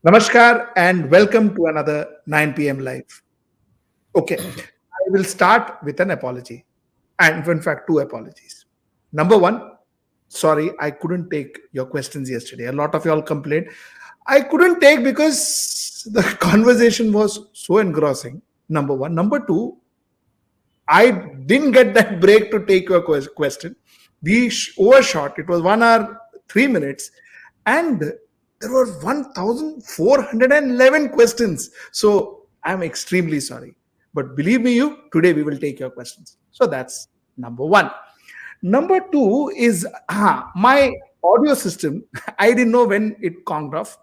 Namaskar and welcome to another 9 p.m. live. Okay, I will start with an apology, and in fact, two apologies. Number one, sorry, I couldn't take your questions yesterday. A lot of y'all complained. I couldn't take because the conversation was so engrossing. Number one. Number two, I didn't get that break to take your question. We overshot. It was 1 hour, 3 minutes, and there were 1,411 questions. So I'm extremely sorry. But believe me, today we will take your questions. So that's number one. Number two is my audio system. I didn't know when it conked off.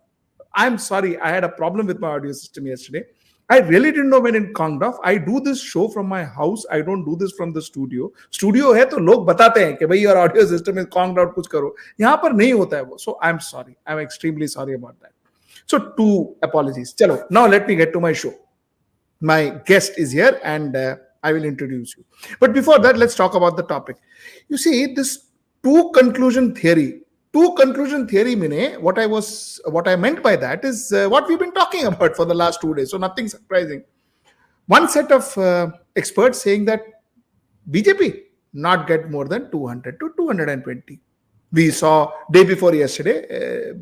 I'm sorry. I had a problem with my audio system yesterday. I really didn't know when it conked off. I do this show from my house. I don't do this from the studio. Studio है तो लोग बताते हैं कि भाई your audio system is conked out कुछ करो. यहाँ पर नहीं होता है वो. So I'm sorry. I'm extremely sorry about that. So two apologies. चलो. Now let me get to my show. My guest is here and I will introduce you. But before that, let's talk about the topic. You see, this two conclusion theory meaning what I meant by that is what we've been talking about for the last 2 days. So nothing surprising. One set of experts saying that BJP not get more than 200 to 220. We saw day before yesterday,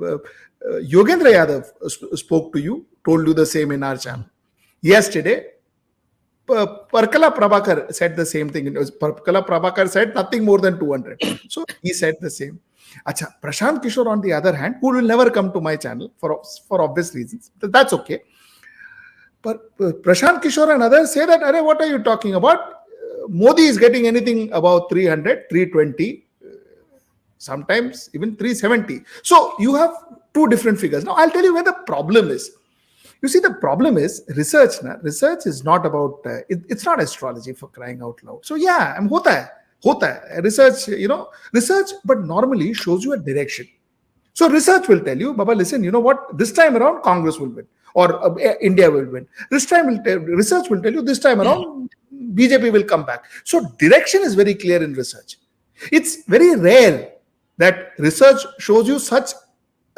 Yogendra Yadav spoke to you, told you the same in our channel. Yesterday, Parkala Prabhakar said the same thing. Parkala Prabhakar said nothing more than 200. So he said the same. Acha, Prashant Kishore, on the other hand, who will never come to my channel for obvious reasons. That's okay. But Prashant Kishore and others say that, what are you talking about? Modi is getting anything about 300, 320, sometimes even 370. So you have two different figures. Now I'll tell you where the problem is. You see, the problem is research. Research is not about, it's not astrology, for crying out loud. So yeah, hota hai. Research, research, but normally shows you a direction. So research will tell you, Baba, listen, you know what? This time around, Congress will win or India will win. Research will tell you this time around, BJP will come back. So direction is very clear in research. It's very rare that research shows you such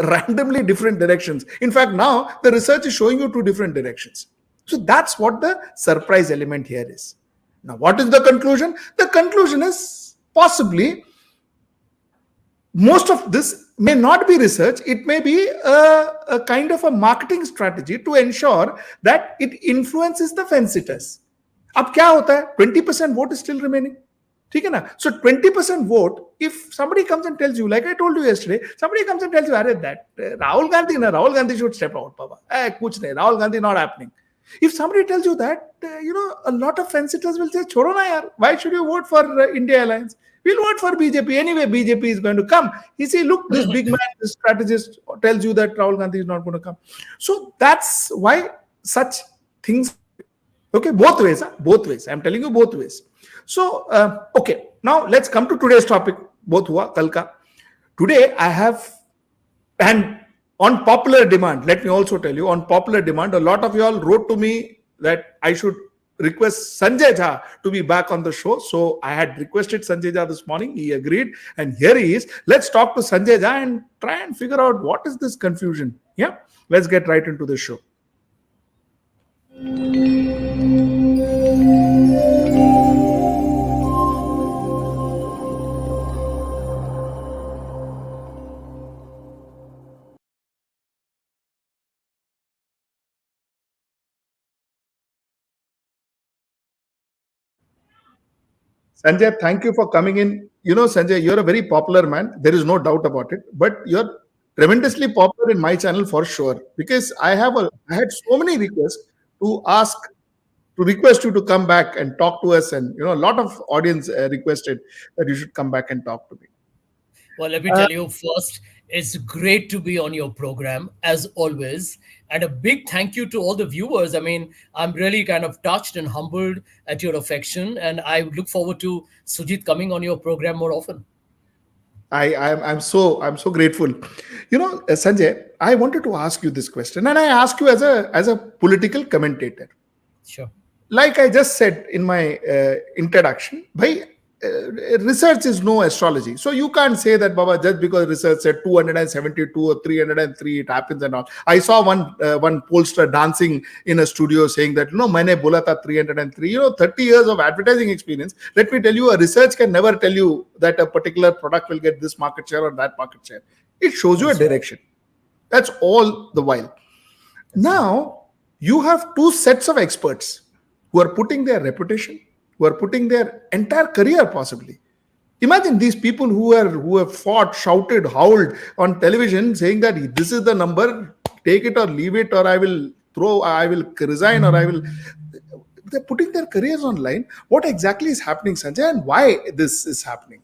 randomly different directions. In fact, now the research is showing you two different directions. So that's what the surprise element here is. Now, what is the conclusion? The conclusion is possibly most of this may not be research. It may be a kind of a marketing strategy to ensure that it influences the fence sitters. अब क्या होता है? 20% vote is still remaining. ठीक है ना? So 20% vote, if somebody comes and tells you, like I told you yesterday, somebody comes and tells you, that Rahul Gandhi should step out, Baba. Kuch nahi, Rahul Gandhi not happening. If somebody tells you that, a lot of fence sitters will say, Chodo na yaar, why should you vote for India Alliance? We'll vote for BJP. Anyway, BJP is going to come. You see, look, this big man, this strategist tells you that Rahul Gandhi is not going to come. So that's why such things, okay, both ways. I'm telling you both ways. So, okay, now let's come to today's topic. Both hua, kalka. Today I have, and on popular demand, let me also tell you, on popular demand, a lot of you all wrote to me that I should request Sanjay Jha to be back on the show. So I had requested Sanjay Jha this morning. He agreed. And here he is. Let's talk to Sanjay Jha and try and figure out what is this confusion. Yeah, let's get right into the show. Sanjay, thank you for coming in. Sanjay, you're a very popular man. There is no doubt about it. But you're tremendously popular in my channel for sure. Because I had so many requests to request you to come back and talk to us. And, a lot of audience requested that you should come back and talk to me. Well, let me tell you first, it's great to be on your program, as always. And a big thank you to all the viewers. I mean, I'm really kind of touched and humbled at your affection. And I look forward to Sujit coming on your program more often. I'm so grateful. Sanjay, I wanted to ask you this question. And I ask you as a political commentator. Sure. Like I just said in my introduction, bhai, research is no astrology. So you can't say that, Baba, just because research said 272 or 303, it happens and all. I saw one pollster dancing in a studio saying that, maine bola tha 303. 30 years of advertising experience. Let me tell you, a research can never tell you that a particular product will get this market share or that market share. It shows you a That's right. direction. That's all the while. That's right. Now, you have two sets of experts who are putting their reputation, who are putting their entire career possibly. Imagine these people who have fought, shouted, howled on television saying that this is the number, take it or leave it, or I will resign, or I will. They're putting their careers online. What exactly is happening, Sanjay, and why this is happening?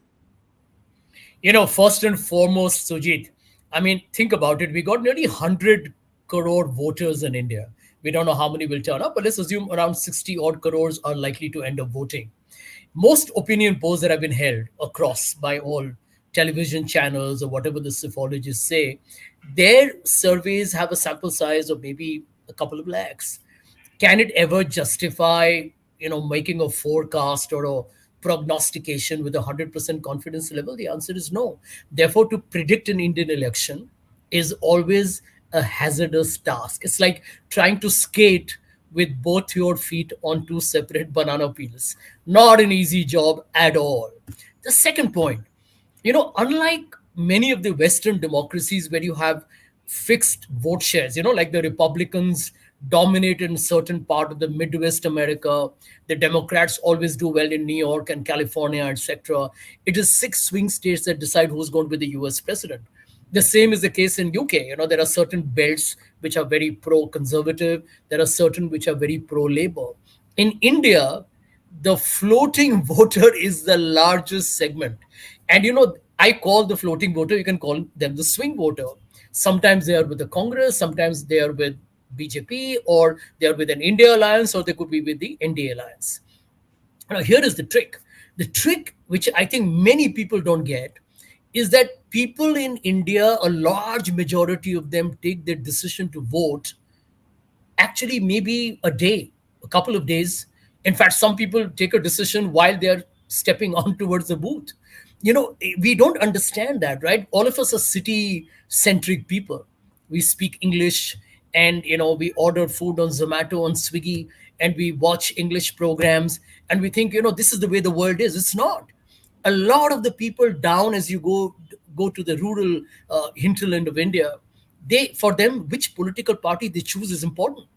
First and foremost, Sujit, I mean, think about it. We got nearly 100 crore voters in India. We don't know how many will turn up, but let's assume around 60 odd crores are likely to end up voting. Most opinion polls that have been held across by all television channels or whatever the psephologists say, their surveys have a sample size of maybe a couple of lakhs. Can it ever justify making a forecast or a prognostication with a 100% confidence level? The answer is no. Therefore, to predict an Indian election is always a hazardous task. It's like trying to skate with both your feet on two separate banana peels. Not an easy job at all. The second point, unlike many of the Western democracies where you have fixed vote shares, like the Republicans dominate in certain part of the Midwest America, the Democrats always do well in New York and California, etc. It is six swing states that decide who's going to be the US president. The same is the case in UK. There are certain belts which are very pro-conservative. There are certain which are very pro-labor. In India, the floating voter is the largest segment. And I call the floating voter, you can call them the swing voter. Sometimes they are with the Congress, sometimes they are with BJP, or they are with an India alliance, or they could be with the NDA alliance. Now, here is the trick. The trick, which I think many people don't get, is that people in India, a large majority of them take their decision to vote actually maybe a day, a couple of days. In fact, some people take a decision while they're stepping on towards the booth. We don't understand that, right? All of us are city centric people. We speak English, and we order food on Zomato, on Swiggy, and we watch English programs, and we think, this is the way the world is. It's not. A lot of the people down, as you go to the rural hinterland of India, for them, which political party they choose is important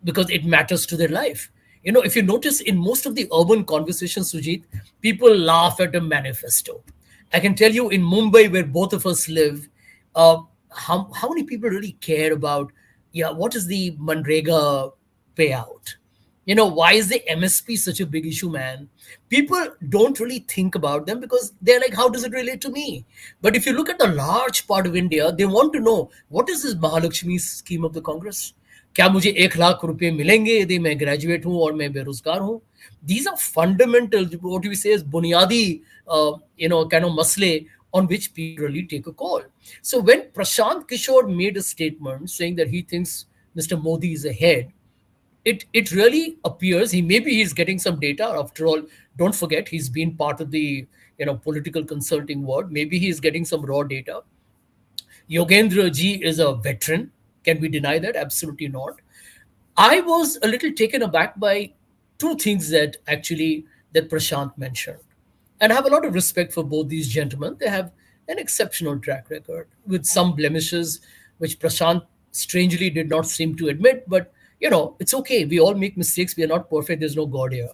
because it matters to their life. If you notice in most of the urban conversations, Sujit, people laugh at a manifesto. I can tell you in Mumbai, where both of us live, uh, how many people really care about, yeah, what is the Manrega payout? Why is the MSP such a big issue, man? People don't really think about them because they're like, how does it relate to me? But if you look at the large part of India, they want to know, what is this Mahalakshmi scheme of the Congress? क्या मुझे 1 लाख रुपए मिलेंगे यदि मैं graduate हूं और मैं बेरोजगार हूं? These are fundamental, what we say is बुनियादी, kind of masle on which people really take a call. So when Prashant Kishore made a statement saying that he thinks Mr. Modi is ahead, it really appears maybe he's getting some data. After all, don't forget he's been part of the political consulting world. Maybe he's getting some raw data. Yogendra ji is a veteran. Can we deny that? Absolutely not. I was a little taken aback by two things that Prashant mentioned. And I have a lot of respect for both these gentlemen. They have an exceptional track record with some blemishes, which Prashant strangely did not seem to admit. But, it's okay. We all make mistakes. We are not perfect. There's no God here.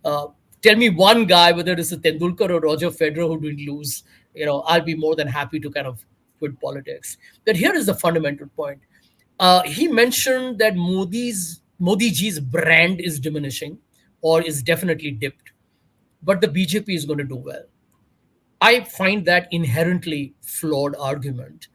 Uh, Tell me one guy, whether it's a Tendulkar or Roger Federer, who didn't lose. I'll be more than happy to kind of quit politics. But here is the fundamental point. He mentioned that Modi ji's brand is diminishing or is definitely dipped, but the BJP is going to do well. I find that inherently flawed argument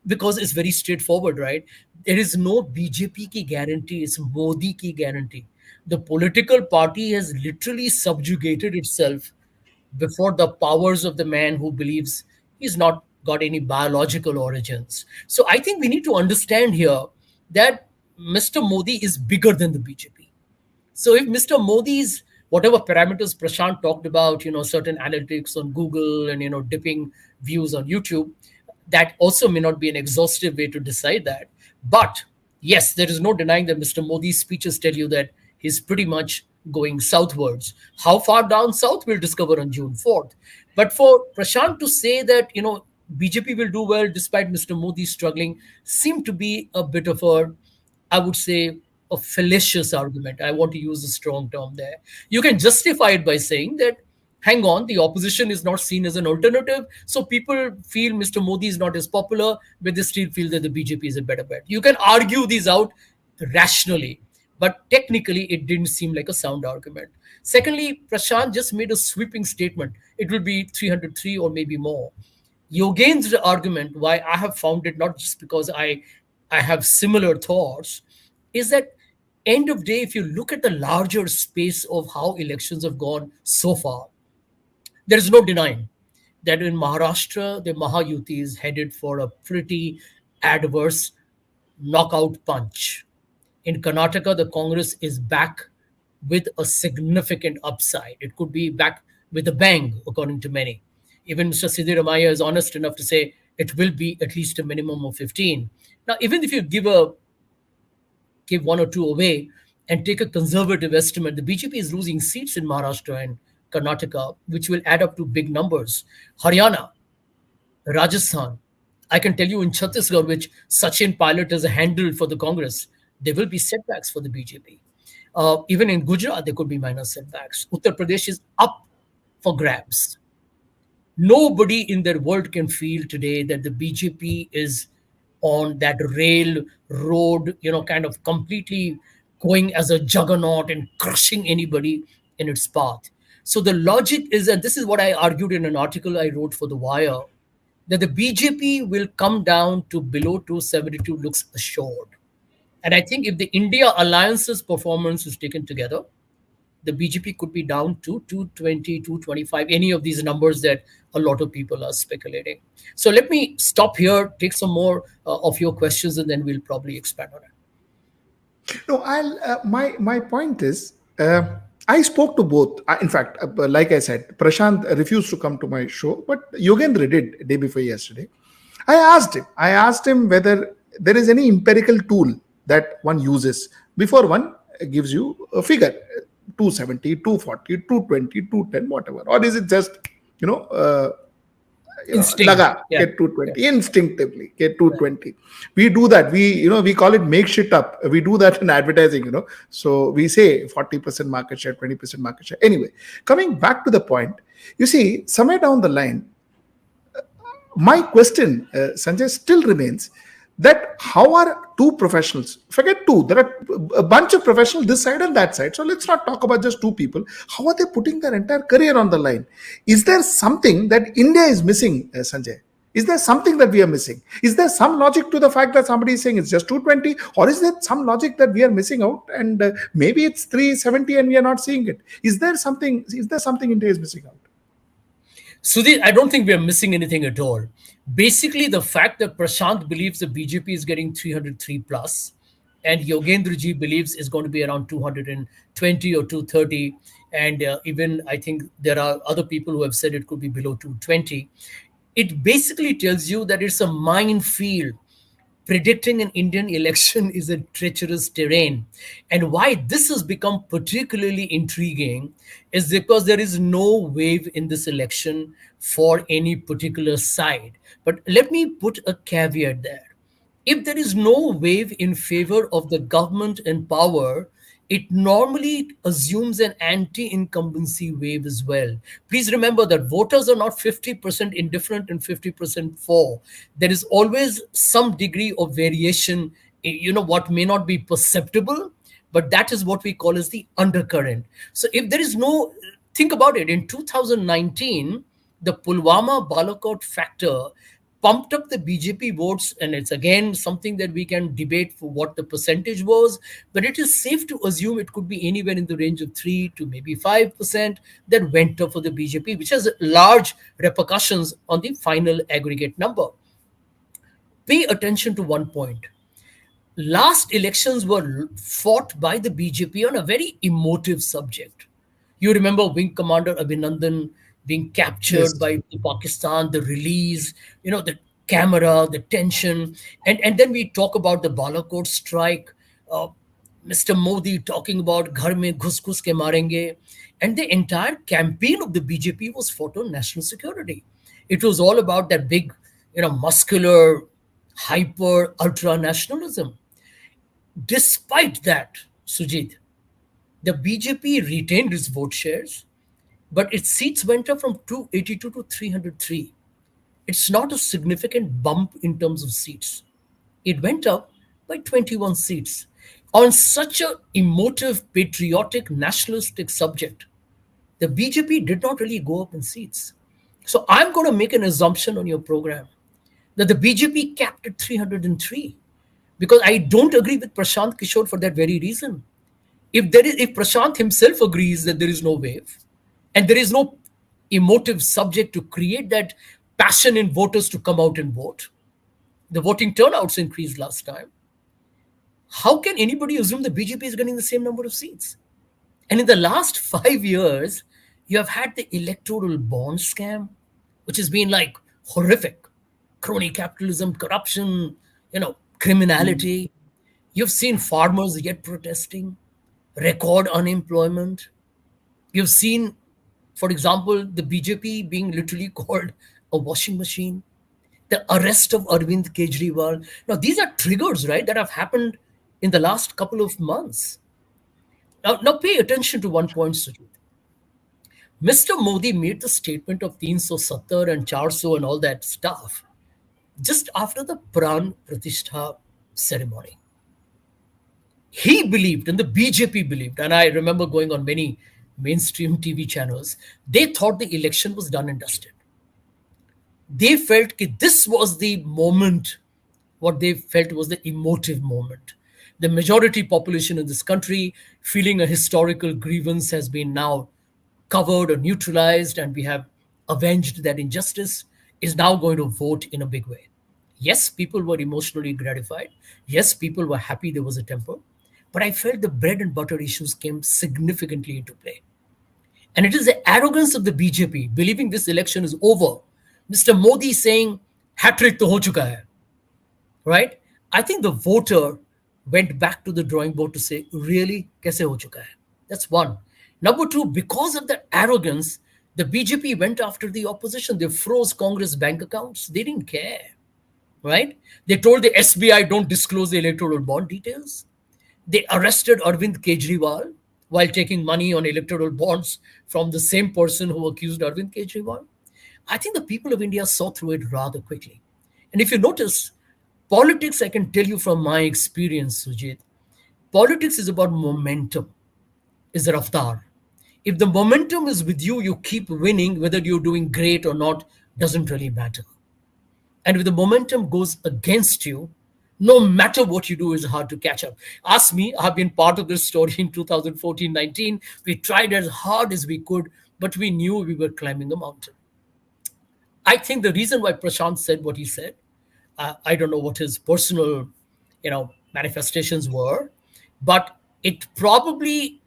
because it's very straightforward, right? There is no BJP ki guarantee, it's Modi ki guarantee. The political party has literally subjugated itself before the powers of the man who believes he's not got any biological origins. So I think we need to understand here that Mr. Modi is bigger than the BJP. So if Mr. Modi's whatever parameters Prashant talked about, certain analytics on Google and, dipping views on YouTube, that also may not be an exhaustive way to decide that. But yes, there is no denying that Mr. Modi's speeches tell you that he's pretty much going southwards. How far down south, we'll discover on June 4th. But for Prashant to say that, BJP will do well despite Mr. Modi struggling, seemed to be a bit of a, I would say, a fallacious argument. I want to use a strong term there. You can justify it by saying that, hang on, the opposition is not seen as an alternative. So people feel Mr. Modi is not as popular, but they still feel that the BJP is a better bet. You can argue these out rationally, but technically it didn't seem like a sound argument. Secondly, Prashant just made a sweeping statement. It will be 303 or maybe more. Yogen's argument, why I have found it, not just because I have similar thoughts, is that end of day, if you look at the larger space of how elections have gone so far, there is no denying that in Maharashtra, the Mahayuti is headed for a pretty adverse knockout punch. In Karnataka, the Congress is back with a significant upside. It could be back with a bang, according to many. Even Mr. Siddaramaiah is honest enough to say it will be at least a minimum of 15. Now, even if you give one or two away and take a conservative estimate, the BJP is losing seats in Maharashtra and Karnataka, which will add up to big numbers. Haryana, Rajasthan, I can tell you in Chhattisgarh, which Sachin Pilot has handled for the Congress, there will be setbacks for the BJP. Even in Gujarat, there could be minor setbacks. Uttar Pradesh is up for grabs. Nobody in their world can feel today that the BJP is on that rail road, kind of completely going as a juggernaut and crushing anybody in its path. So the logic is that this is what I argued in an article I wrote for The Wire, that the BJP will come down to below 272 looks assured. And I think if the India Alliance's performance is taken together, the BJP could be down to 220, 225, any of these numbers that a lot of people are speculating. So let me stop here, take some more of your questions, and then we'll probably expand on it. No, I'll. My point is, I spoke to both. In fact, like I said, Prashant refused to come to my show, but Yogendra did day before yesterday. I asked him. I asked him whether there is any empirical tool that one uses before one gives you a figure, 270, 240, 220, 210, whatever, or is it just you know uh, Instinct. laga Yeah. get 220 instinctively get Right. 220. We do that. We call it make shit up. We do that in advertising. So we say 40% market share, 20% market share. Anyway, coming back to the point, you see, somewhere down the line, my question, Sanjay, still remains that how are two professionals, forget two, there are a bunch of professionals this side and that side. So let's not talk about just two people. How are they putting their entire career on the line? Is there something that India is missing, Sanjay? Is there something that we are missing? Is there some logic to the fact that somebody is saying it's just 220? Or is there some logic that we are missing out and maybe it's 370 and we are not seeing it? Is there something India is missing out? Sudhir, I don't think we are missing anything at all. Basically, the fact that Prashant believes the BJP is getting 303 plus, and Yogendra ji believes is going to be around 220 or 230, and even I think there are other people who have said it could be below 220. It basically tells you that it's a minefield. Predicting an Indian election is a treacherous terrain. And why this has become particularly intriguing is because there is no wave in this election for any particular side. But let me put a caveat there. If there is no wave in favor of the government in power, it normally assumes an anti incumbency wave as well. Please remember that voters are not 50% indifferent and 50% for. There is always some degree of variation, what may not be perceptible, but that is what we call as the undercurrent. So if there is no, think about it, in 2019, the Pulwama Balakot factor pumped up the BJP votes, and it's again something that we can debate for what the percentage was, but it is safe to assume it could be anywhere in the range of 3 to maybe 5% that went up for the BJP, which has large repercussions on the final aggregate number. Pay attention to one point. Last elections were fought by the BJP on a very emotive subject. You remember Wing Commander Abhinandan being captured Yes. by the Pakistan, the release, the camera, the tension. And then we talk about the Balakot strike, uh, Mr. Modi talking about Ghar mein ghus ghus ke marenge. And the entire campaign of the BJP was fought on national security. It was all about that big, muscular, hyper, ultra nationalism. Despite that, Sujit, the BJP retained its vote shares, but its seats went up from 282 to 303. It's not a significant bump in terms of seats. It went up by 21 seats. On such a emotive, patriotic, nationalistic subject, the BJP did not really go up in seats. So I'm going to make an assumption on your program that the BJP capped at 303 because I don't agree with Prashant Kishore for that very reason. If Prashant himself agrees that there is no wave and there is no emotive subject to create that passion in voters to come out and vote, the voting turnouts increased last time. How can anybody assume the BJP is getting the same number of seats? And in the last 5 years, you have had the electoral bond scam, which has been like horrific. Crony capitalism, corruption, criminality. You've seen farmers yet protesting, record unemployment. You've seen, for example, the BJP being literally called a washing machine, the arrest of Arvind Kejriwal. Now, these are triggers, right, that have happened in the last couple of months. Now pay attention to one point, Sujit. Mr. Modi made the statement of 370 and 400 and all that stuff just after the Pran Pratishtha ceremony. He believed, and the BJP believed, and I remember going on many mainstream TV channels, they thought the election was done and dusted. They felt that this was the moment, what they felt was the emotive moment. The majority population in this country feeling a historical grievance has been now covered or neutralized, and we have avenged that injustice, is now going to vote in a big way. Yes, people were emotionally gratified. Yes, people were happy there was a temper. But I felt the bread and butter issues came significantly into play. And it is the arrogance of the BJP believing this election is over. Mr. Modi saying, hat trick to ho chuka hai, right? I think the voter went back to the drawing board to say, really, kaise ho chuka hai? That's one. Number two, because of that arrogance, the BJP went after the opposition. They froze Congress bank accounts. They didn't care, right? They told the SBI don't disclose the electoral bond details. They arrested Arvind Kejriwal while taking money on electoral bonds from the same person who accused Arvind Kejriwal. I think the people of India saw through it rather quickly. And if you notice, politics, I can tell you from my experience, Sujit, politics is about momentum, is a raftar. If the momentum is with you, you keep winning, whether you're doing great or not, doesn't really matter. And if the momentum goes against you, no matter what you do, it's hard to catch up. Ask me, I've been part of this story in 2014-19. We tried as hard as we could, but we knew we were climbing a mountain. I think the reason why Prashant said what he said, I don't know what his personal, manifestations were, but it probably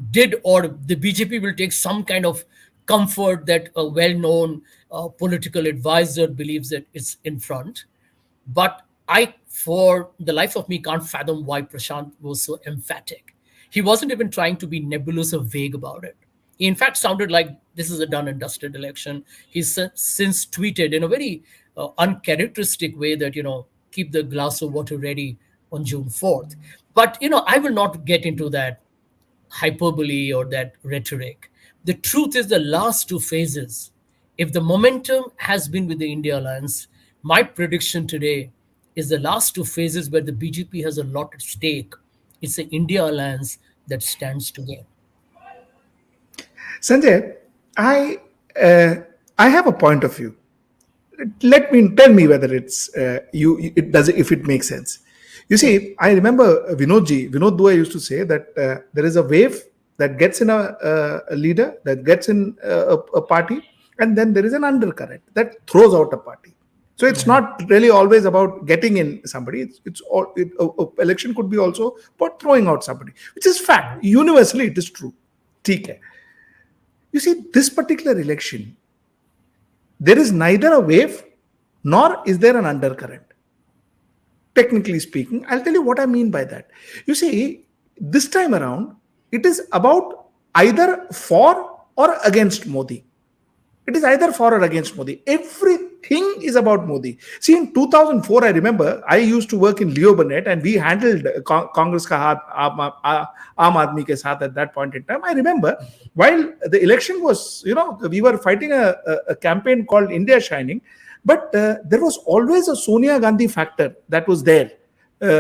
did, or the BJP will take some kind of comfort that a well-known political advisor believes that it's in front. But I, for the life of me, can't fathom why Prashant was so emphatic. He wasn't even trying to be nebulous or vague about it. He, in fact, sounded like this is a done and dusted election. He's since tweeted in a very uncharacteristic way that, keep the glass of water ready on June 4th. But, I will not get into that hyperbole or that rhetoric. The truth is, the last two phases, if the momentum has been with the India Alliance, my prediction today is the last two phases where the BJP has a lot at stake. It's the India Alliance that stands to gain. Sanjay, I uh, I have a point of view. Let me tell me whether it's you. It does if it makes sense. You see, I remember Vinod Dua used to say that there is a wave that gets in a leader, that gets in a party, and then there is an undercurrent that throws out a party. So it's Yeah. not really always about getting in somebody. It's all election could be also about throwing out somebody, which is fact. Universally, it is true. ठीक है. You see, this particular election, there is neither a wave nor is there an undercurrent. Technically speaking, I'll tell you what I mean by that. You see, this time around, it is about either for or against Modi. It is either for or against Modi. Everything is about Modi. See, in 2004, I remember I used to work in Leo Burnett and we handled Congress ka haath Aam Aadmi ke saath at that point in time. I remember while the election was, we were fighting a campaign called India Shining, but there was always a Sonia Gandhi factor that was there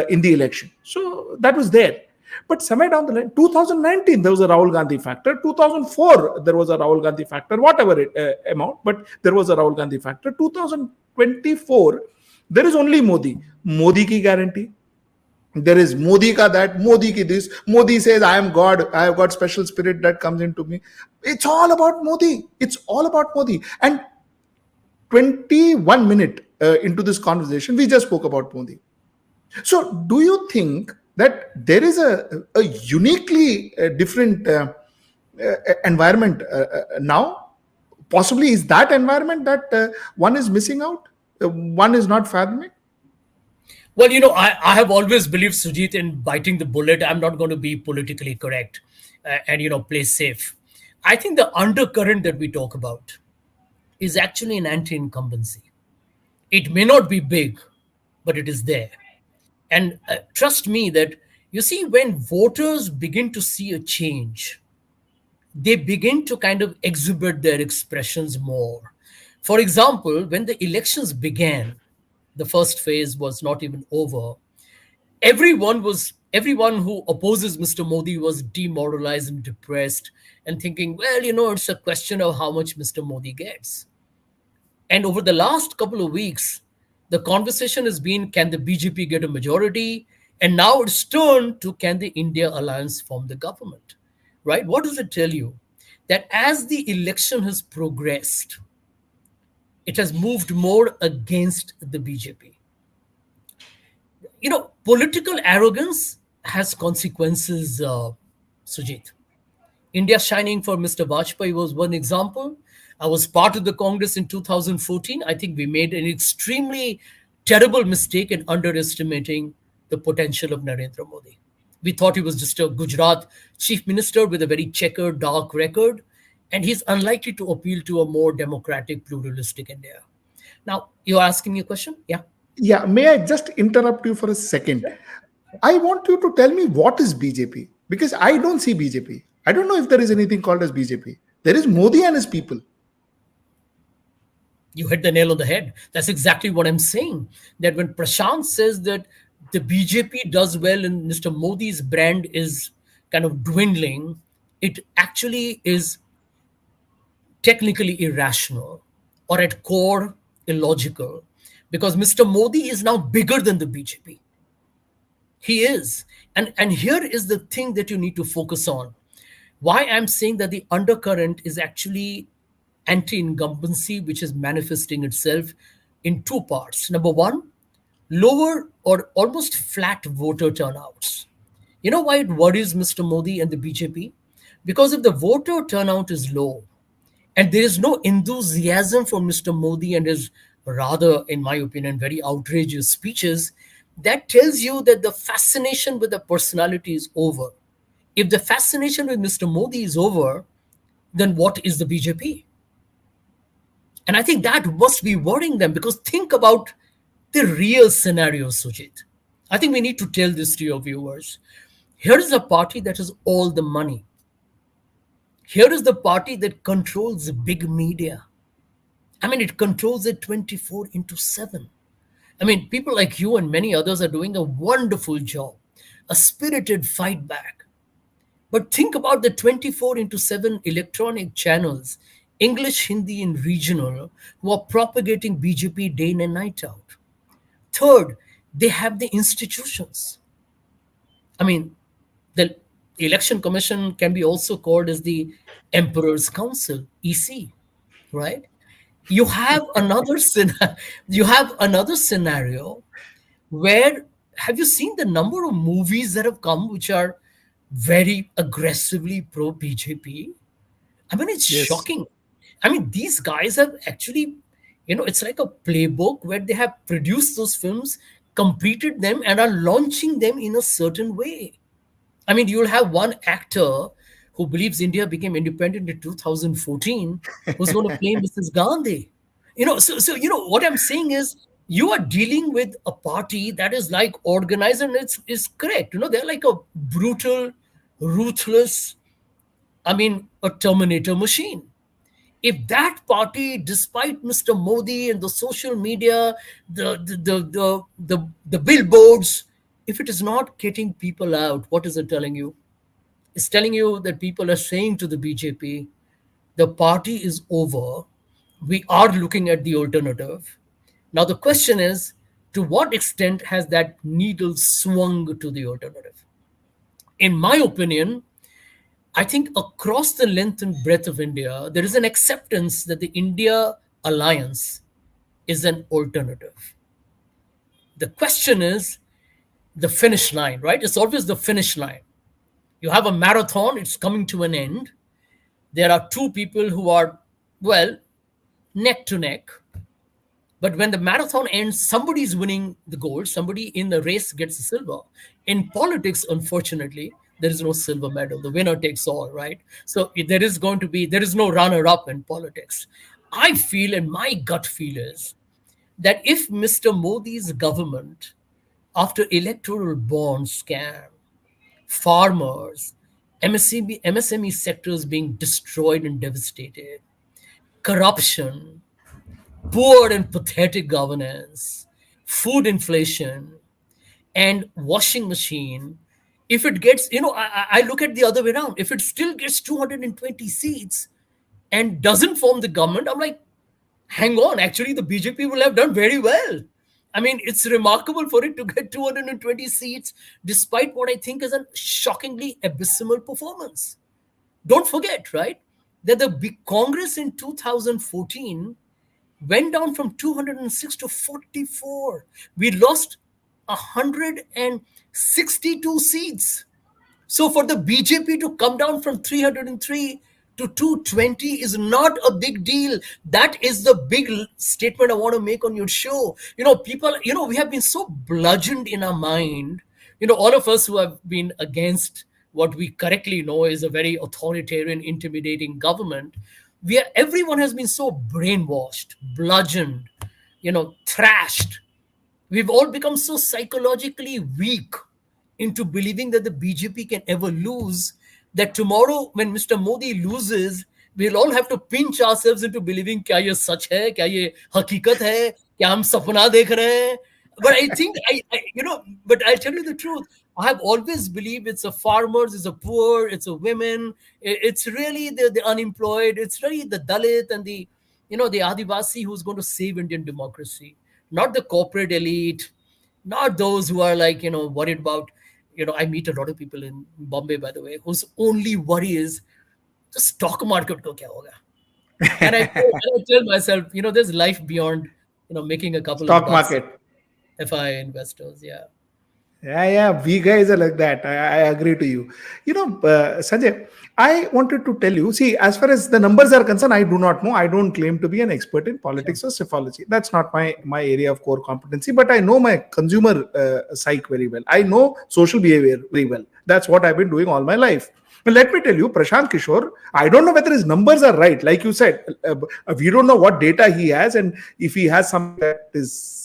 in the election. So that was there. But somewhere down the line, 2019, there was a Rahul Gandhi factor. 2004, there was a Rahul Gandhi factor, whatever amount, but there was a Rahul Gandhi factor. 2024, there is only Modi. Modi ki guarantee. There is Modi ka that, Modi ki this. Modi says, I am God. I have got special spirit that comes into me. It's all about Modi. It's all about Modi. And 21 minutes into this conversation, we just spoke about Modi. So, do you think that there is a uniquely different environment now? Possibly, is that environment that one is missing out? One is not fathoming? Well, I have always believed, Sujit, in biting the bullet. I'm not going to be politically correct and, play safe. I think the undercurrent that we talk about is actually an anti-incumbency. It may not be big, but it is there. And trust me that, you see, when voters begin to see a change, they begin to kind of exhibit their expressions more. For example, when the elections began, the first phase was not even over. Everyone who opposes Mr. Modi was demoralized and depressed and thinking, well, it's a question of how much Mr. Modi gets. And over the last couple of weeks, the conversation has been, can the BJP get a majority? And now it's turned to, can the India Alliance form the government? Right? What does it tell you? That as the election has progressed, it has moved more against the BJP. Political arrogance has consequences, Sujit. India Shining for Mr. Vajpayee was one example. I was part of the Congress in 2014. I think we made an extremely terrible mistake in underestimating the potential of Narendra Modi. We thought he was just a Gujarat chief minister with a very checkered, dark record, and he's unlikely to appeal to a more democratic, pluralistic India. Now, you're asking me a question? Yeah. Yeah, may I just interrupt you for a second? I want you to tell me what is BJP, because I don't see BJP. I don't know if there is anything called as BJP. There is Modi and his people. You hit the nail on the head. That's exactly what I'm saying. That when Prashant says that the BJP does well and Mr. Modi's brand is kind of dwindling, it actually is technically irrational or at core illogical, because Mr. Modi is now bigger than the BJP. He is. And here is the thing that you need to focus on. Why I'm saying that the undercurrent is actually anti-incumbency, which is manifesting itself in two parts. Number one, lower or almost flat voter turnouts. You know why it worries Mr. Modi and the BJP? Because if the voter turnout is low and there is no enthusiasm for Mr. Modi and his rather, in my opinion, very outrageous speeches, that tells you that the fascination with the personality is over. If the fascination with Mr. Modi is over, then what is the BJP? And I think that must be worrying them, because think about the real scenario, Sujit. I think we need to tell this to your viewers. Here is a party that has all the money. Here is the party that controls the big media. I mean, it controls it 24 into 7. I mean, people like you and many others are doing a wonderful job, a spirited fight back. But think about the 24 into 7 electronic channels, English, Hindi, and regional, who are propagating BJP day in and night out. Third, they have the institutions. I mean, the election commission can be also called as the Emperor's Council, EC, right? You have another scenario where, have you seen the number of movies that have come which are very aggressively pro BJP? I mean, it's Yes. shocking. I mean, these guys have actually, it's like a playbook where they have produced those films, completed them, and are launching them in a certain way. I mean, you'll have one actor who believes India became independent in 2014 who's going to play Mrs. Gandhi. So what I'm saying is you are dealing with a party that is like organized, and it's correct. They're like a brutal, ruthless, I mean, a Terminator machine. If that party, despite Mr. Modi and the social media, the billboards, if it is not getting people out, what is it telling you? It's telling you that people are saying to the BJP, the party is over. We are looking at the alternative. Now, the question is, to what extent has that needle swung to the alternative? In my opinion, I think across the length and breadth of India, there is an acceptance that the India alliance is an alternative. The question is the finish line, right? It's always the finish line. You have a marathon, it's coming to an end. There are two people who are, well, neck to neck. But when the marathon ends, somebody's winning the gold, somebody in the race gets the silver. In politics, unfortunately, there is no silver medal. The winner takes all, right? So there is no runner up in politics. I feel, and my gut feel is, that if Mr. Modi's government, after electoral bond scam, farmers, MSME sectors being destroyed and devastated, corruption, poor and pathetic governance, food inflation, and washing machine, if it gets, I look at the other way around. If it still gets 220 seats and doesn't form the government, I'm like, hang on, actually, the BJP will have done very well. I mean, it's remarkable for it to get 220 seats, despite what I think is a shockingly abysmal performance. Don't forget, right, that the big Congress in 2014 went down from 206 to 44. We lost 162 seats. So for the BJP to come down from 303 to 220 is not a big deal. That is the big statement I want to make on your show. People, we have been so bludgeoned in our mind. All of us who have been against what we correctly know is a very authoritarian, intimidating government. Everyone has been so brainwashed, bludgeoned, thrashed. We've all become so psychologically weak into believing that the BJP can ever lose, that tomorrow when Mr. Modi loses, we'll all have to pinch ourselves into believing kya ye sach hai, kya ye hakikat hai, kya hum sapna dekh rahe hain. But I think but I'll tell you the truth. I have always believed it's a farmers, it's a poor, it's a women, it's really the unemployed, it's really the Dalit and the Adivasi who's going to save Indian democracy, not the corporate elite, not those who are like worried about. I meet a lot of people in Bombay, by the way, whose only worry is the stock market ko kya hoga. And I tell myself, there's life beyond making a couple of Stock bucks. market. FI investors, yeah. Yeah, we guys are like that. I agree to you. Sanjay, I wanted to tell you. See, as far as the numbers are concerned, I do not know. I don't claim to be an expert in Sure. politics or psephology. That's not my area of core competency. But I know my consumer psych very well. I know social behavior very well. That's what I've been doing all my life. But let me tell you, Prashant Kishore, I don't know whether his numbers are right. Like you said, we don't know what data he has, and if he has something that is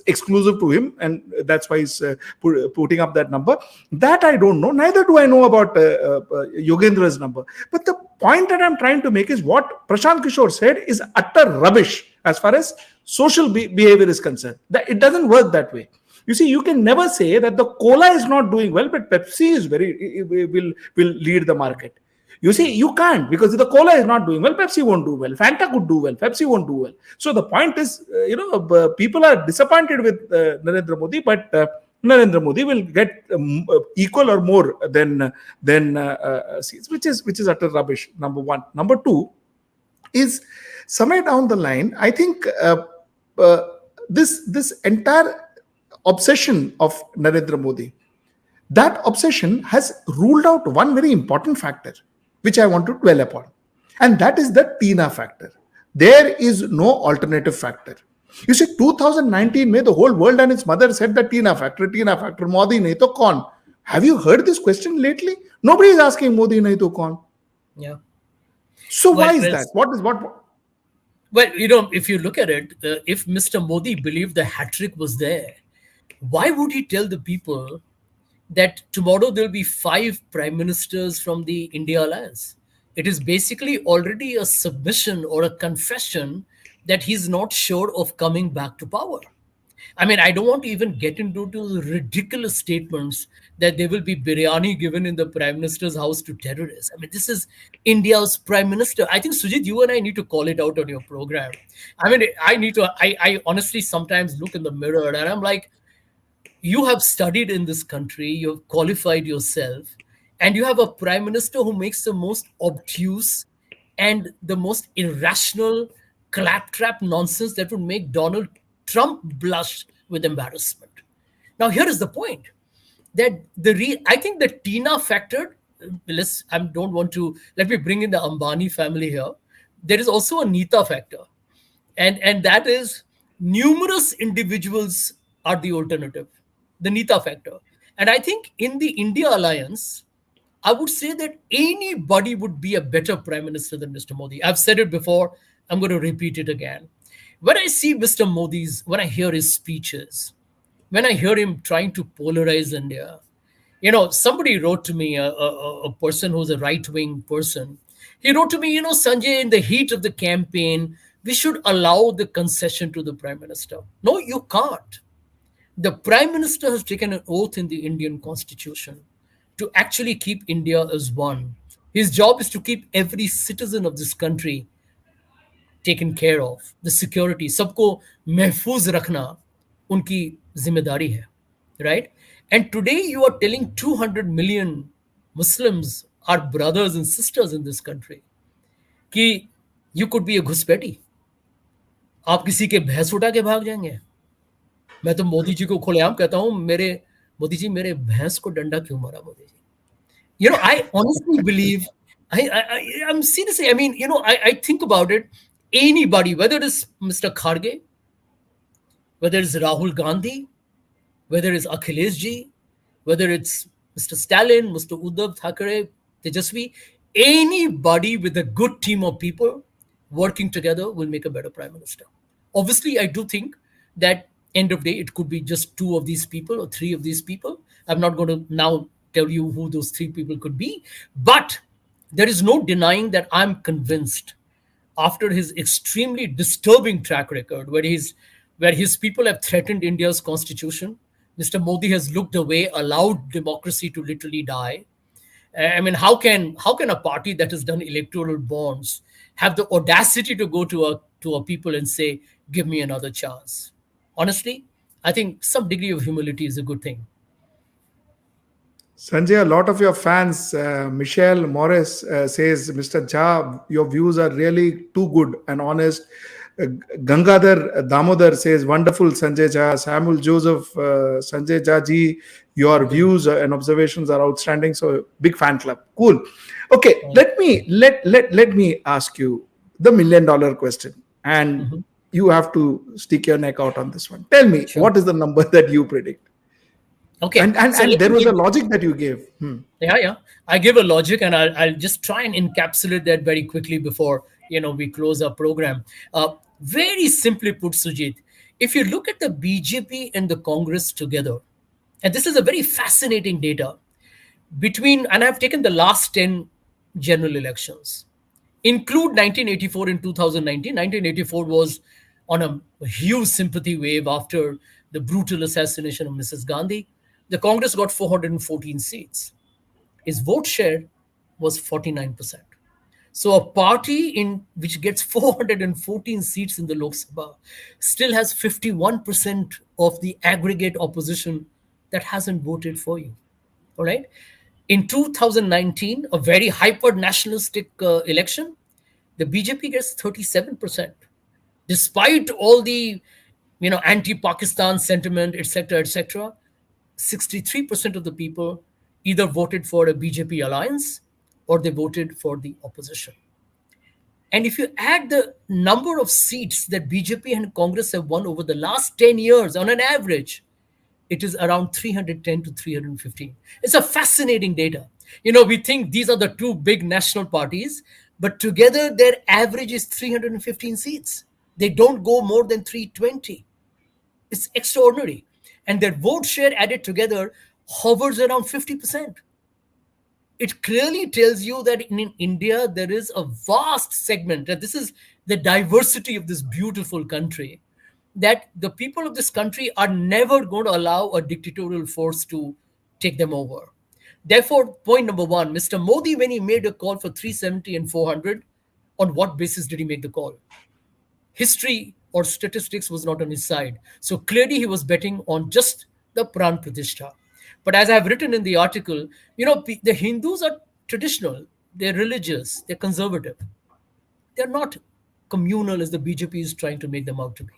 exclusive to him, and that's why he's putting up that number. That I don't know. Neither do I know about Yogendra's number. But the point that I'm trying to make is what Prashant Kishore said is utter rubbish as far as social behavior is concerned. That it doesn't work that way. You see, you can never say that the cola is not doing well, but Pepsi is will lead the market. You see, you can't, because if the cola is not doing well, Pepsi won't do well. Fanta could do well, Pepsi won't do well. So the point is, people are disappointed with Narendra Modi, but Narendra Modi will get equal or more than seats, which is utter rubbish. Number one. Number two is somewhere down the line, I think uh, this entire obsession of Narendra Modi, that obsession has ruled out one very important factor, which I want to dwell upon. And that is the Tina factor. There is no alternative factor. You see, 2019 में the whole world and its mother said the Tina factor, Modi nahi to kaun? Have you heard this question lately? Nobody is asking Modi nahi to kaun. Yeah. So Well, why is well, that? What is what? well, if you look at it, if Mr. Modi believed the hat trick was there, why would he tell the people that tomorrow there'll be five prime ministers from the India alliance? It is basically already a submission or a confession that he's not sure of coming back to power. I mean, I don't want to even get into the ridiculous statements that there will be biryani given in the prime minister's house to terrorists. I mean, this is India's prime minister. I think, Sujit, you and I need to call it out on your program. I mean, I honestly sometimes look in the mirror and I'm like, you have studied in this country, you have qualified yourself, and you have a prime minister who makes the most obtuse and the most irrational claptrap nonsense that would make Donald Trump blush with embarrassment. Now, here is the point that I think the Tina factor. I don't want to let me bring in the Ambani family here. There is also a Nita factor, and that is numerous individuals are the alternative, the Nita factor. And I think in the India alliance, I would say that anybody would be a better prime minister than Mr. Modi. I've said it before, I'm going to repeat it again. When I see Mr. Modi's, when I hear his speeches, when I hear him trying to polarize India, somebody wrote to me, a person who's a right wing person. He wrote to me, Sanjay, in the heat of the campaign, we should allow the concession to the prime minister. No, you can't. The prime minister has taken an oath in the Indian constitution to actually keep India as one. His job is to keep every citizen of this country taken care of. The security, सबको महफूज रखना उनकी जिम्मेदारी है, right? And today you are telling 200 million Muslims, our brothers and sisters in this country, कि you could be a घुसपैठी, आप किसी के भैंस उठा के भाग जाएंगे. मैं तो मोदी जी को खुलेआम कहता हूं, मेरे मोदी जी मेरे भैंस को डंडा क्यों मारा Modi ji? I honestly believe, I'm seriously, I mean, I think about it. Anybody, whether it's Mr. Kharge, whether it's Rahul Gandhi, whether it's Akhilesh ji, whether it's Mr. Stalin, Mr. Uddhav Thackeray, Tejasvi, anybody with a good team of people working together will make a better prime minister. Obviously, I do think that end of day it could be just two of these people or three of these people. I'm not going to now tell you who those three people could be, but there is no denying that I'm convinced after his extremely disturbing track record, where his people have threatened India's constitution, Mr. Modi has looked away, allowed democracy to literally die. I mean, how can a party that has done electoral bonds have the audacity to go to a people and say, "Give me another chance"? Honestly, I think some degree of humility is a good thing. Sanjay, a lot of your fans, Michelle Morris says, Mr. Jha, your views are really too good and honest. Gangadhar Damodar says, wonderful, Sanjay Jha. Samuel Joseph, Sanjay Jha ji, your views and observations are outstanding. So, big fan club. Cool. Okay, let me ask you the $1 million question. And Mhm. you have to stick your neck out on this one. Tell me, Sure. what is the number that you predict? Okay. And and So and let there me was give a logic that you gave. Yeah. I give a logic, and I'll just try and encapsulate that very quickly before we close our program. Very simply put, Sujit, if you look at the BJP and the Congress together, and this is a very fascinating data and I've taken the last 10 general elections, include 1984 and 2019. 1984 was on a huge sympathy wave after the brutal assassination of Mrs. Gandhi. The Congress got 414 seats. His vote share was 49%. So a party in which gets 414 seats in the Lok Sabha still has 51% of the aggregate opposition that hasn't voted for you. All right. In 2019, a very hyper nationalistic election, the BJP gets 37%, despite all the anti-Pakistan sentiment, etc., etc. 63% of the people either voted for a BJP alliance or they voted for the opposition. And if you add the number of seats that BJP and Congress have won over the last 10 years on an average, it is around 310 to 315. It's a fascinating data. We think these are the two big national parties, but together their average is 315 seats. They don't go more than 320. It's extraordinary. And their vote share added together hovers around 50%. It clearly tells you that in India there is a vast segment, that this is the diversity of this beautiful country, that the people of this country are never going to allow a dictatorial force to take them over. Therefore, point number one, Mr. Modi, when he made a call for 370 and 400, on what basis did he make the call? History or statistics was not on his side. So clearly he was betting on just the Pran Pratishtha. But as I've written in the article, the Hindus are traditional, they're religious, they're conservative. They're not communal as the BJP is trying to make them out to be.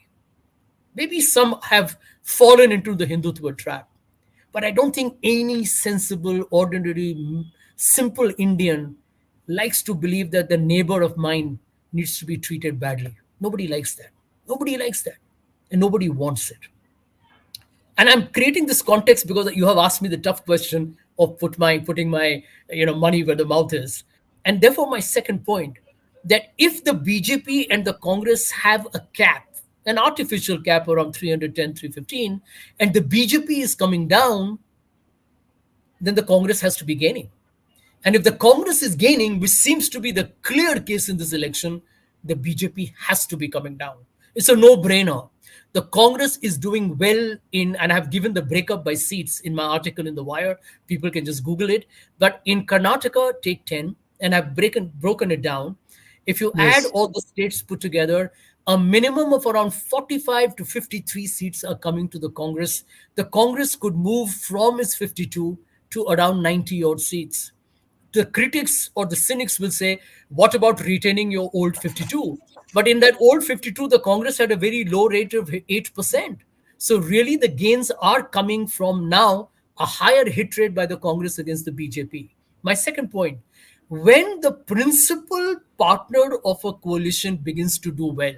Maybe some have fallen into the Hindutva trap, but I don't think any sensible, ordinary, simple Indian likes to believe that the neighbor of mine needs to be treated badly. Nobody likes that. Nobody likes that. And nobody wants it. And I'm creating this context because you have asked me the tough question of putting my money where the mouth is. And therefore, my second point, that if the BJP and the Congress have a cap, an artificial cap around 310, 315, and the BJP is coming down, then the Congress has to be gaining. And if the Congress is gaining, which seems to be the clear case in this election, the BJP has to be coming down. It's a no-brainer. The Congress is doing well and I've given the breakup by seats in my article in The Wire. People can just Google it. But in Karnataka, take 10, and I've broken it down. If you add Yes. all the states put together, a minimum of around 45 to 53 seats are coming to the Congress. The Congress could move from its 52 to around 90 odd seats. The critics or the cynics will say, what about retaining your old 52? But in that old 52, the Congress had a very low rate of 8%. So really the gains are coming from now a higher hit rate by the Congress against the BJP. My second point, when the principal partner of a coalition begins to do well,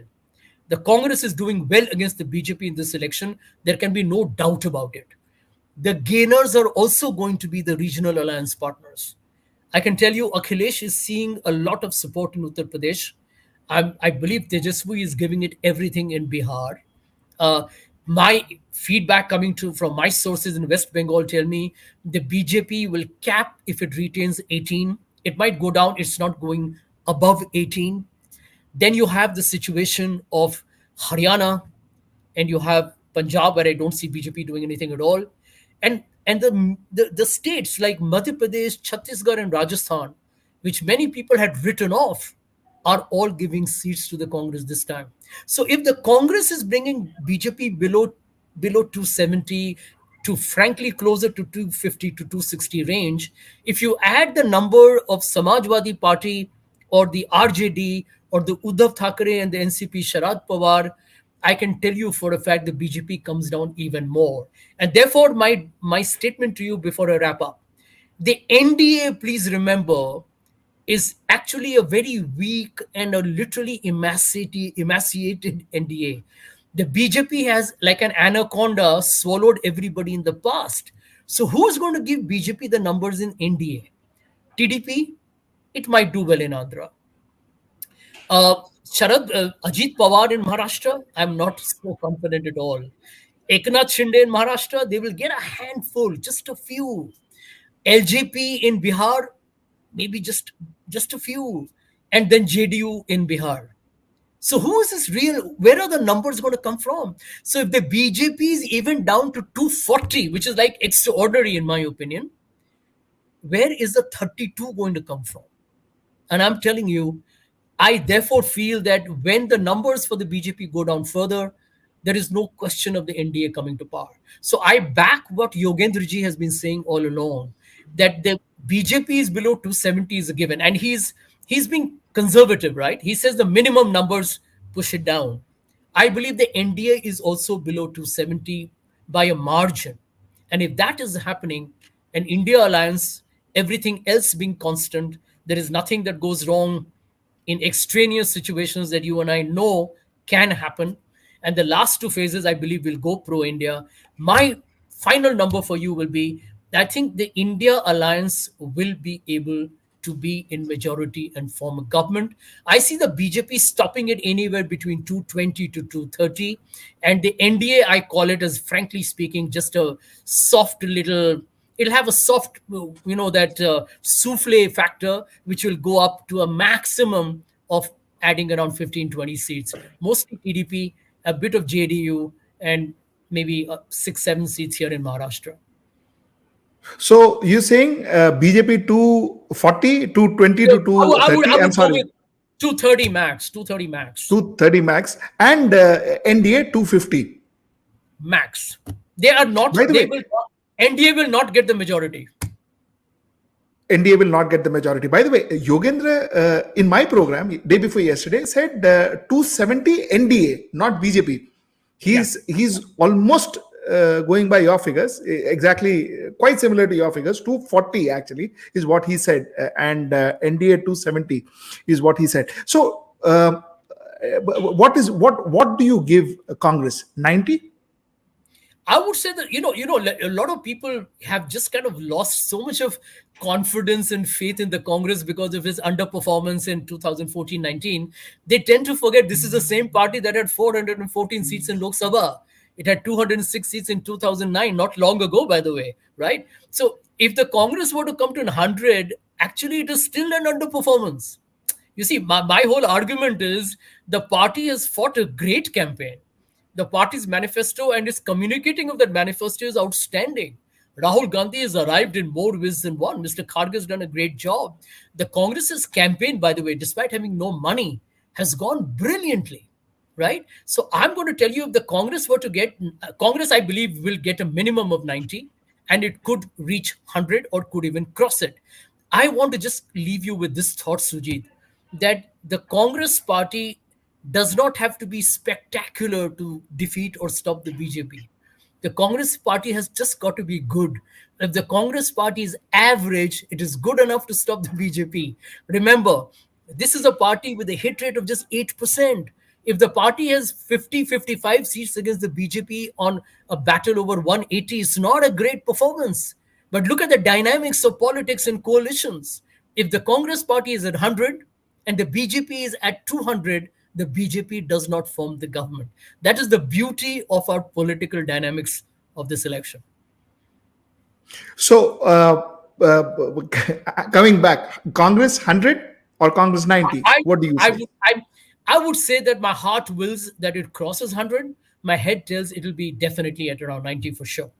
the Congress is doing well against the BJP in this election, there can be no doubt about it. The gainers are also going to be the regional alliance partners. I can tell you, Akhilesh is seeing a lot of support in Uttar Pradesh. I believe Tejasvi is giving it everything in Bihar. Uh, my feedback coming from my sources in West Bengal tell me the BJP will cap if it retains 18. It might go down, it's not going above 18. Then you have the situation of Haryana, and you have Punjab, where I don't see BJP doing anything at all, and the states like Madhya Pradesh, Chhattisgarh, and Rajasthan, which many people had written off, are all giving seats to the Congress this time. So if the Congress is bringing BJP below 270 to frankly closer to 250 to 260 range, if you add the number of Samajwadi Party or the RJD or the Uddhav Thackeray and the NCP Sharad Pawar, I can tell you for a fact the BJP comes down even more. And therefore, my statement to you before I wrap up, the NDA, please remember, is actually a very weak and a literally emaciated NDA. The BJP has, like an anaconda, swallowed everybody in the past. So who's going to give BJP the numbers in NDA? TDP, it might do well in Andhra. Ajit Pawar in Maharashtra, I'm not so confident at all. Eknath Shinde in Maharashtra, they will get a handful, just a few. LJP in Bihar, maybe just a few. And then JDU in Bihar. So who is this real? Where are the numbers going to come from? So if the BJP is even down to 240, which is like extraordinary in my opinion, where is the 32 going to come from? And I'm telling you, I therefore feel that when the numbers for the BJP go down further, there is no question of the NDA coming to power. So I back what Yogendraji has been saying all along, that the BJP is below 270 is a given. And he's being conservative, right? He says the minimum numbers push it down. I believe the NDA is also below 270 by a margin. And if that is happening, an India alliance, everything else being constant, there is nothing that goes wrong in extraneous situations that you and I know can happen. And the last two phases, I believe, will go pro India. My final number for you will be, I think the India alliance will be able to be in majority and form a government. I see the BJP stopping it anywhere between 220 to 230. And the NDA, I call it as, frankly speaking, just a soft little, it'll have a soft, that souffle factor, which will go up to a maximum of adding around 15, 20 seats. Mostly TDP, a bit of JDU, and maybe 6, 7 seats here in Maharashtra. So you're saying BJP 240, 220 Yeah, to 230? I I'm would go sorry, with 230 max, 230 max, 230 max, and NDA 250. max. They are not, By the they way, will not, NDA will not get the majority. NDA will not get the majority. By the way, Yogendra, in my program, day before yesterday, said 270 NDA, not BJP. Yeah. He's almost going by your figures, exactly quite similar to your figures. 240 actually is what he said, and NDA 270 is what he said. So, what do you give Congress? 90? I would say that a lot of people have just kind of lost so much of confidence and faith in the Congress because of its underperformance in 2014-19. They tend to forget this is the same party that had 414 seats in Lok Sabha. It had 206 seats in 2009, not long ago, by the way, right? So if the Congress were to come to 100, actually it is still an underperformance. You see, my whole argument is the party has fought a great campaign. The party's manifesto and its communicating of that manifesto is outstanding. Rahul Gandhi has arrived in more ways than one. Mr. Kharge has done a great job. The Congress's campaign, by the way, despite having no money, has gone brilliantly, right? So I'm going to tell you, if the Congress were to get, Congress, I believe, will get a minimum of 90, and it could reach 100 or could even cross it. I want to just leave you with this thought, Sujit, that the Congress party does not have to be spectacular to defeat or stop the BJP. The Congress party has just got to be good. If the Congress party is average, it is good enough to stop the BJP. Remember, this is a party with a hit rate of just 8%. If the party has 50, 55 seats against the BJP on a battle over 180, it's not a great performance. But look at the dynamics of politics and coalitions. If the Congress party is at 100 and the BJP is at 200, the BJP does not form the government. That is the beauty of our political dynamics of this election. So, coming back, Congress 100 or Congress 90? I, What do you I, say? would, I would say that my heart wills that it crosses 100. My head tells it'll be definitely at around 90 for sure.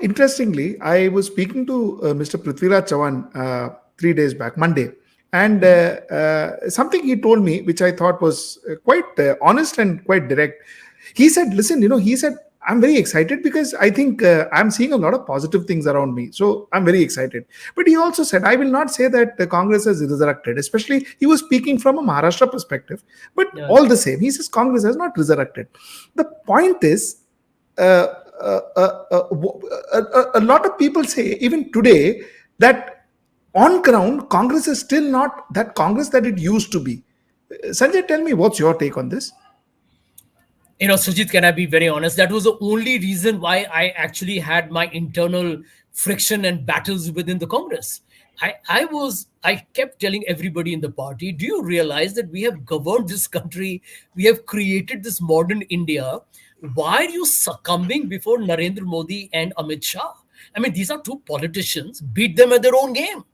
Interestingly, I was speaking to Mr. Prithviraj Chavan 3 days back, Monday, and something he told me, which I thought was quite honest and quite direct. He said, "Listen, he said I'm very excited because I think I'm seeing a lot of positive things around me, so I'm very excited." But he also said, "I will not say that the Congress has resurrected." Especially, he was speaking from a Maharashtra perspective, but Yeah. all the same, he says Congress has not resurrected. The point is. Uh, a lot of people say even today that on ground Congress is still not that Congress that it used to be. Sanjay, tell me what's your take on this? Sujit, can I be very honest? That was the only reason why I actually had my internal friction and battles within the Congress. I kept telling everybody in the party, do you realize that we have governed this country? We have created this modern India. Why are you succumbing before Narendra Modi and Amit Shah? I mean, these are two politicians. Beat them at their own game.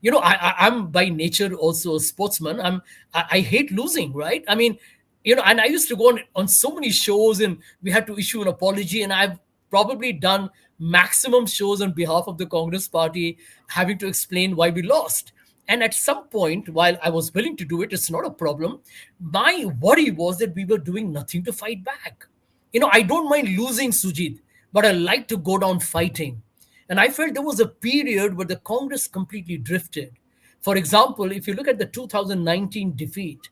I'm by nature also a sportsman. I hate losing, right? I mean, and I used to go on so many shows, and we had to issue an apology, and I've probably done maximum shows on behalf of the Congress party, having to explain why we lost. And at some point, while I was willing to do it, it's not a problem. My worry was that we were doing nothing to fight back. I don't mind losing, Sujit, but I like to go down fighting. And I felt there was a period where the Congress completely drifted. For example, if you look at the 2019 defeat,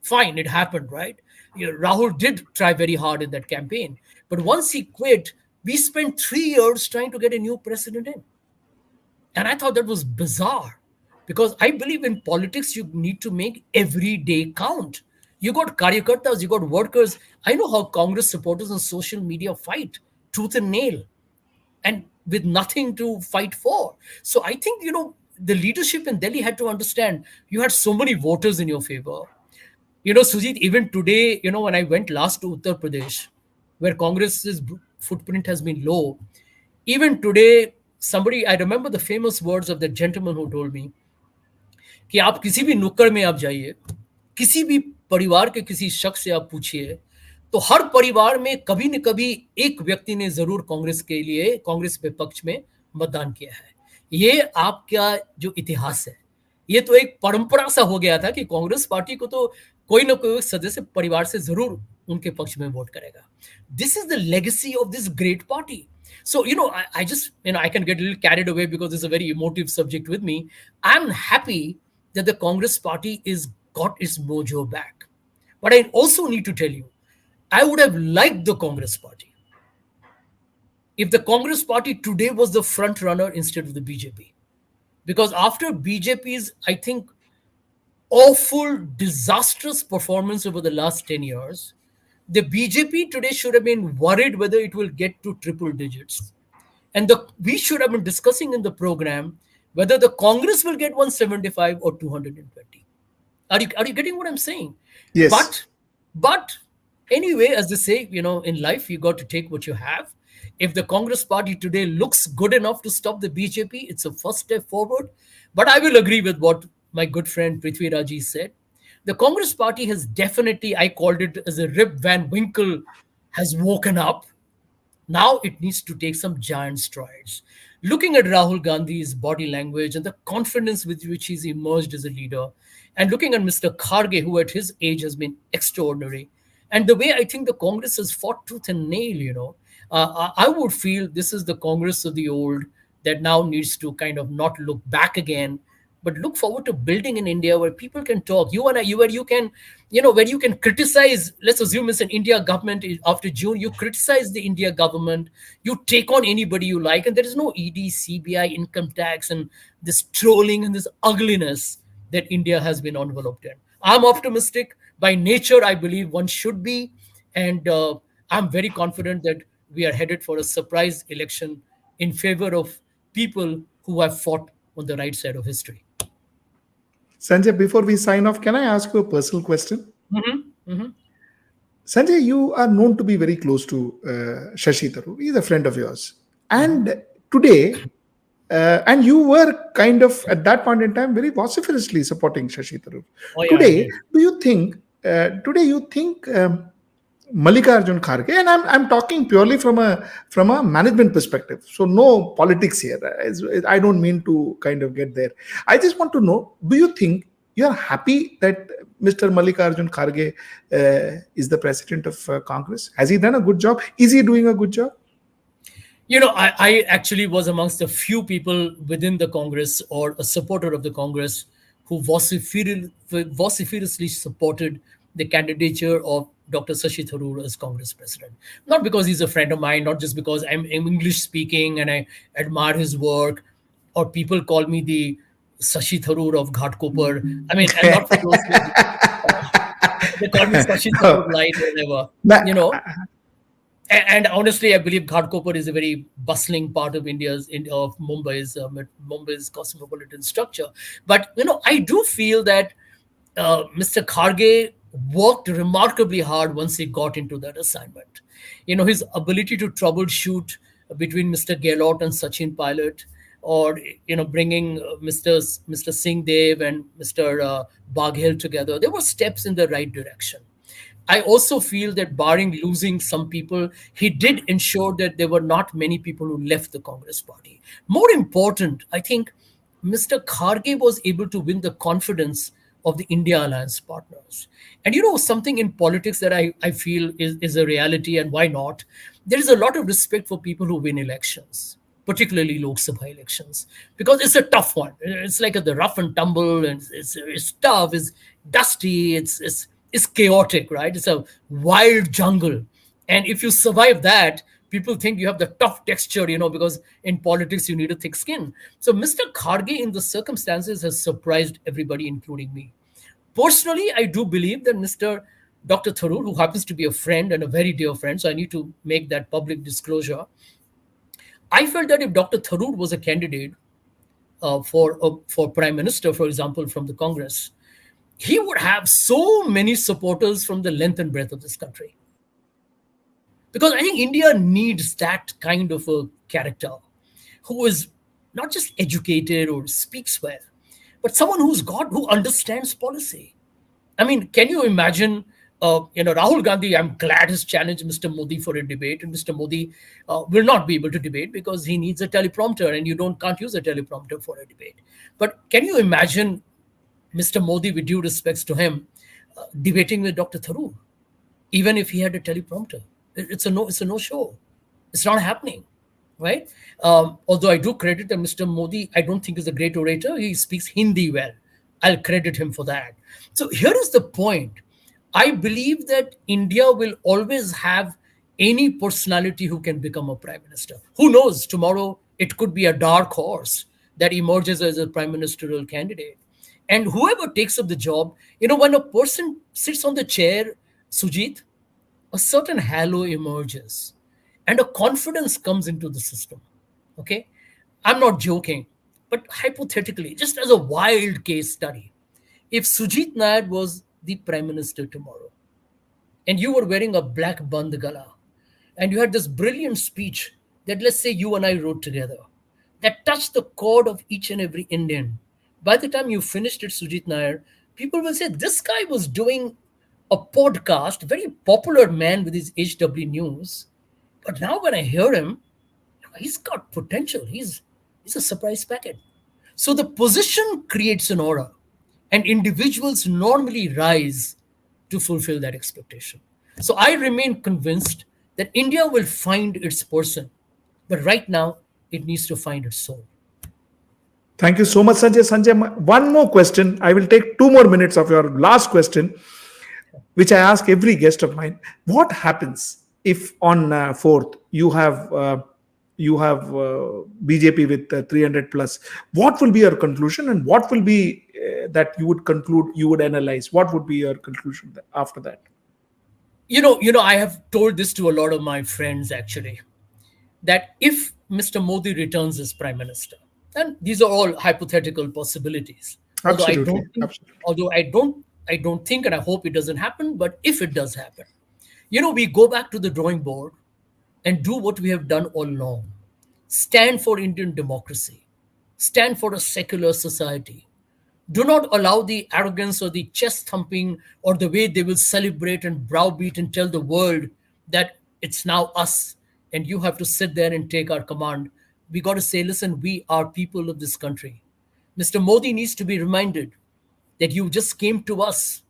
fine, it happened, right? Rahul did try very hard in that campaign. But once he quit, we spent 3 years trying to get a new president in. And I thought that was bizarre. Because I believe in politics, you need to make every day count. You got karyakartas, you got workers. I know how Congress supporters on social media fight tooth and nail, and with nothing to fight for. So I think, the leadership in Delhi had to understand you had so many voters in your favor. Sujit, even today, when I went last to Uttar Pradesh, where Congress's footprint has been low, even today, I remember the famous words of the gentleman who told me कि आप किसी भी नुक्कड़ में आप जाइए, किसी भी परिवार के किसी शख्स से आप पूछिए, तो हर परिवार में कभी न कभी एक व्यक्ति ने जरूर कांग्रेस के पक्ष में मतदान किया है। ये आपका जो इतिहास है, ये तो एक परंपरा सा हो गया था कि कांग्रेस पार्टी को तो कोई ना कोई सदस्य परिवार से जरूर उनके पक्ष में वोट करेगा। This is the legacy of this great party. So, I just, I can get a little carried away because it's a very emotive subject with me. I'm happy that the Congress party is got its mojo back. But I also need to tell you, I would have liked the Congress party if the Congress party today was the front runner instead of the BJP. Because after BJP's, I think, awful, disastrous performance over the last 10 years, the BJP today should have been worried whether it will get to triple digits. And we should have been discussing in the program whether the Congress will get 175 or 220. Are you getting what I'm saying? Yes. But anyway, as they say, in life, you got to take what you have. If the Congress party today looks good enough to stop the BJP, it's a first step forward. But I will agree with what my good friend Prithvi Raji said. The Congress party has definitely, I called it as a Rip Van Winkle, has woken up. Now it needs to take some giant strides. Looking at Rahul Gandhi's body language and the confidence with which he's emerged as a leader, and looking at Mr. Kharge, who at his age has been extraordinary, and the way I think the Congress has fought tooth and nail, I would feel this is the Congress of the old that now needs to kind of not look back again, but look forward to building in India where people can talk. You and I, where you can, where you can criticize. Let's assume it's an India government after June. You criticize the India government. You take on anybody you like, and there is no ED, CBI, income tax, and this trolling and this ugliness that India has been enveloped in. I'm optimistic by nature. I believe one should be, and I'm very confident that we are headed for a surprise election in favor of people who have fought on the right side of history. Sanjay, before we sign off, can I ask you a personal question? Sanjay, you are known to be very close to Shashi Tharoor. He's a friend of yours. And today, and you were kind of, at that point in time, very vociferously supporting Shashi Tharoor. Today, do you think, Mallikarjun Kharge, and I'm talking purely from a management perspective, so no politics here. I don't mean to kind of get there. I just want to know: do you think you are happy that Mr. Mallikarjun Kharge is the president of Congress? Has he done a good job? Is he doing a good job? I actually was amongst the few people within the Congress or a supporter of the Congress who vociferously supported the candidature of Dr. Shashi Tharoor as Congress president. Not because he's a friend of mine, not just because I'm English speaking and I admire his work, or people call me the Shashi Tharoor of Ghatkopar. I mean, and not for those they call me Shashi Tharoor light or whatever, And honestly, I believe Ghatkopar is a very bustling part of Mumbai's cosmopolitan structure. But I do feel that Mr. Kharge worked remarkably hard once he got into that assignment. His ability to troubleshoot between Mr. Gehlot and Sachin Pilot, or bringing Mr. Singh Dev and Mr. Baghel together, there were steps in the right direction. I also feel that barring losing some people, he did ensure that there were not many people who left the Congress party. More important, I think Mr. Kharge was able to win the confidence of the India Alliance partners. And something in politics that I feel is a reality, and why not? There is a lot of respect for people who win elections, particularly Lok Sabha elections, because it's a tough one. It's like the rough and tumble, and it's tough, it's dusty, it's chaotic, right? It's a wild jungle. And if you survive that, People think you have the tough texture, because in politics you need a thick skin. So Mr. Kharge, in the circumstances, has surprised everybody, including me. Personally, I do believe that Mr. Dr. Tharoor, who happens to be a friend and a very dear friend, so I need to make that public disclosure. I felt that if Dr. Tharoor was a candidate for Prime Minister, for example, from the Congress, he would have so many supporters from the length and breadth of this country. Because I think India needs that kind of a character who is not just educated or speaks well, but someone who understands policy. I mean, can you imagine? Rahul Gandhi, I'm glad, has challenged Mr. Modi for a debate, and Mr. Modi will not be able to debate because he needs a teleprompter, and you can't use a teleprompter for a debate. But can you imagine Mr. Modi, with due respects to him, debating with Dr. Tharoor, even if he had a teleprompter? It's a no. It's a no show. It's not happening, right? Although I do credit that Mr. Modi, I don't think is a great orator. He speaks Hindi well. I'll credit him for that. So here is the point. I believe that India will always have any personality who can become a prime minister. Who knows? Tomorrow it could be a dark horse that emerges as a prime ministerial candidate. And whoever takes up the job, when a person sits on the chair, Sujit, a certain halo emerges and a confidence comes into the system. Okay? I'm not joking, but hypothetically, just as a wild case study, if Sujit Nair was the prime minister tomorrow and you were wearing a black bandgala and you had this brilliant speech that, let's say, you and I wrote together, that touched the chord of each and every Indian, by the time you finished it, Sujit Nair, people will say, this guy was doing a podcast, very popular man with his HW News. But now when I hear him, he's got potential. He's a surprise packet. So the position creates an aura, and individuals normally rise to fulfill that expectation. So I remain convinced that India will find its person, but right now it needs to find its soul. Thank you so much, Sanjay. Sanjay, one more question. I will take 2 more minutes of your last question, which I ask every guest of mine. What happens if on 4th you have BJP with 300 plus? What will be your conclusion, and what will be that you would conclude, you would analyze? What would be your conclusion after that? I have told this to a lot of my friends actually, that if Mr. Modi returns as prime minister, and these are all hypothetical possibilities, although I Absolutely, don't think, absolutely. although I don't think, and I hope it doesn't happen, but if it does happen, we go back to the drawing board and do what we have done all along. Stand for Indian democracy, stand for a secular society. Do not allow the arrogance or the chest thumping or the way they will celebrate and browbeat and tell the world that it's now us and you have to sit there and take our command. We got to say, listen, we are people of this country. Mr. Modi needs to be reminded that you just came to us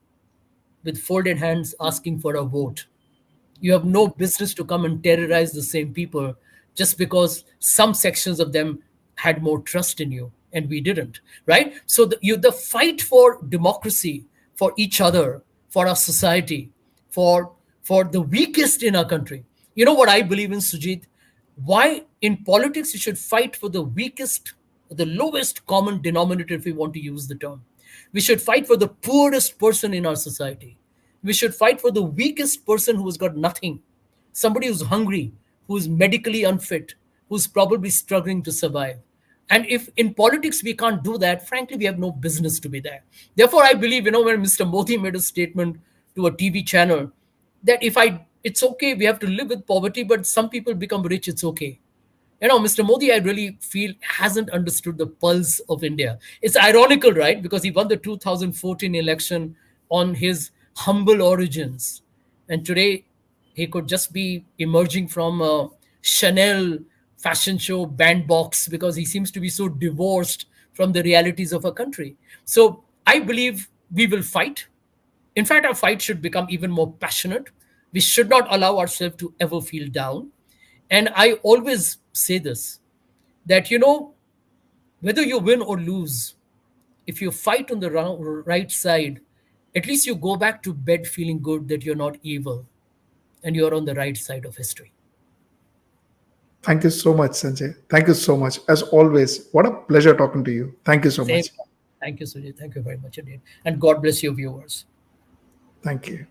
with folded hands asking for a vote. You have no business to come and terrorize the same people just because some sections of them had more trust in you and we didn't, right? So the fight for democracy, for each other, for our society, for the weakest in our country. You know what I believe in, Sujit? Why in politics you should fight for the weakest, the lowest common denominator, if we want to use the term. We should fight for the poorest person in our society. We should fight for the weakest person who has got nothing, somebody who's hungry, who's medically unfit, who's probably struggling to survive. And if in politics we can't do that, frankly, we have no business to be there. Therefore, I believe, when Mr. Modi made a statement to a TV channel that it's okay, we have to live with poverty, but some people become rich, it's okay. Mr. Modi, I really feel, hasn't understood the pulse of India. It's ironical, right? Because he won the 2014 election on his humble origins. And today, he could just be emerging from a Chanel fashion show bandbox because he seems to be so divorced from the realities of our country. So I believe we will fight. In fact, our fight should become even more passionate. We should not allow ourselves to ever feel down. And I always say this, that, whether you win or lose, if you fight on the right side, at least you go back to bed feeling good that you're not evil and you're on the right side of history. Thank you so much, Sanjay. Thank you so much. As always, what a pleasure talking to you. Thank you so Same. much. Thank you, Sujit. Thank you very much indeed. And God bless your viewers. Thank you.